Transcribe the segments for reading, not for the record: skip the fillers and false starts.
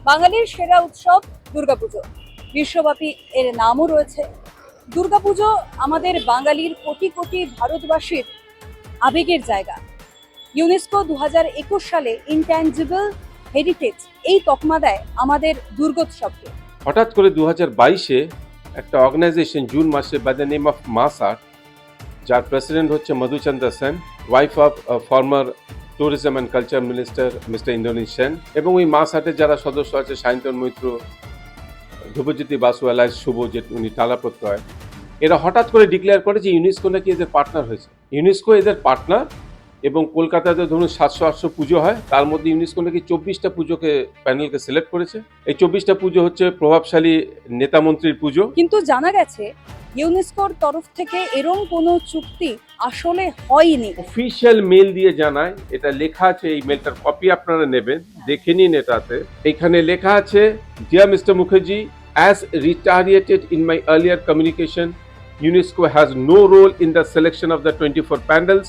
বাঙালির সেরা উৎসব দুর্গাপুজো। বিশ্বব্যাপী এর নামও রয়েছে। দুর্গাপুজো আমাদের বাঙালির কোটি কোটি ভারতবাসীর আবেগের জায়গা। ইউনেস্কো 2021 সালে ইনট্যাঞ্জিবল হেরিটেজ এই তকমা দেয় আমাদের দুর্গোৎসবকে। হঠাৎ করে 2022-এ একটা অর্গানাইজেশন জুন মাসে বাই দ্য নেম অফ মাসআর্ট, যার প্রেসিডেন্ট হচ্ছে Madhuchandra Sen, wife of former tourism and culture minister mister Indranil Sen, এবং ওই মাসআর্টের যারা সদস্য আছে সায়ন্তন মৈত্র, ধ্রুবজ্যোতি বাসু, এলাইস শুভ, যে উনি টালা প্রত্যয়, এরা হঠাৎ করে ডিক্লেয়ার করে যে ইউনেস্কো নাকি এদের পার্টনার হয়েছে। ইউনেস্কো এদের পার্টনার, এবং কলকাতাতে ধরুন 700-800 পুজো হয়, তার মধ্যে ইউনেস্কো নাকি 24টা পুজোকে প্যানেলকে সিলেক্ট করেছে। এই 24টা পুজো হচ্ছে প্রভাবশালী নেতা মন্ত্রীর পুজো। কিন্তু জানা গেছে ইউনেস্কোর তরফ থেকে এরকম কোনো চুক্তি আসলে হয়নি। অফিসিয়াল মেল দিয়ে জানায়, এটা লেখা আছে, এই মেলটার কপি আপনারা নেবেন, দেখে নিন। এটাতে এখানে লেখা আছে, dear mister Mukherjee, as reiterated in my earlier communication, UNESCO has no role in the selection of the 24 panels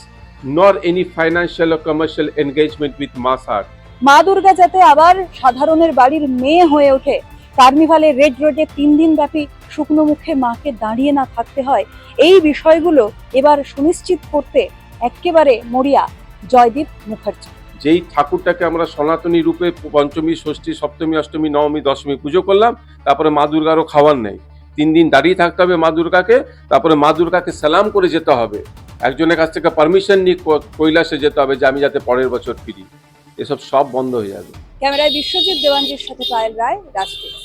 nor any financial or commercial engagement with মাসআর্ট। মা দুর্গা যাতে আবার সাধারণের বাড়ির মেয়ে হয়ে ওঠে, কার্নিভালে রেড রোডে 3 দিন ব্যাপী শুকনো মুখে মাকে দাঁড়িয়ে না থাকতে হয়, এই বিষয়গুলো এবার সুনিশ্চিত করতে একেবারে মরিয়া জয়দীপ মুখার্জি। যেই ঠাকুরটাকে আমরা সনাতনী রূপে পঞ্চমী, ষষ্ঠী, সপ্তমী, অষ্টমী, নবমী, দশমী পুজো করলাম, তারপরে মা দুর্গারও খাওয়ার নেই। 3 দিন দাঁড়িয়ে থাকতে হবে মা দুর্গাকে, তারপরে মা দুর্গাকে সালাম করে যেতে হবে, একজনের কাছ থেকে পারমিশন নিয়ে কৈলাসে যেতে হবে যে আমি যাতে পরের বছর ফিরি। এসব সব বন্ধ হয়ে যাবে। ক্যামেরায় বিশ্বজিৎ দেওয়ানজির সাথে পায়েল রায়, রাষ্ট্রীয়।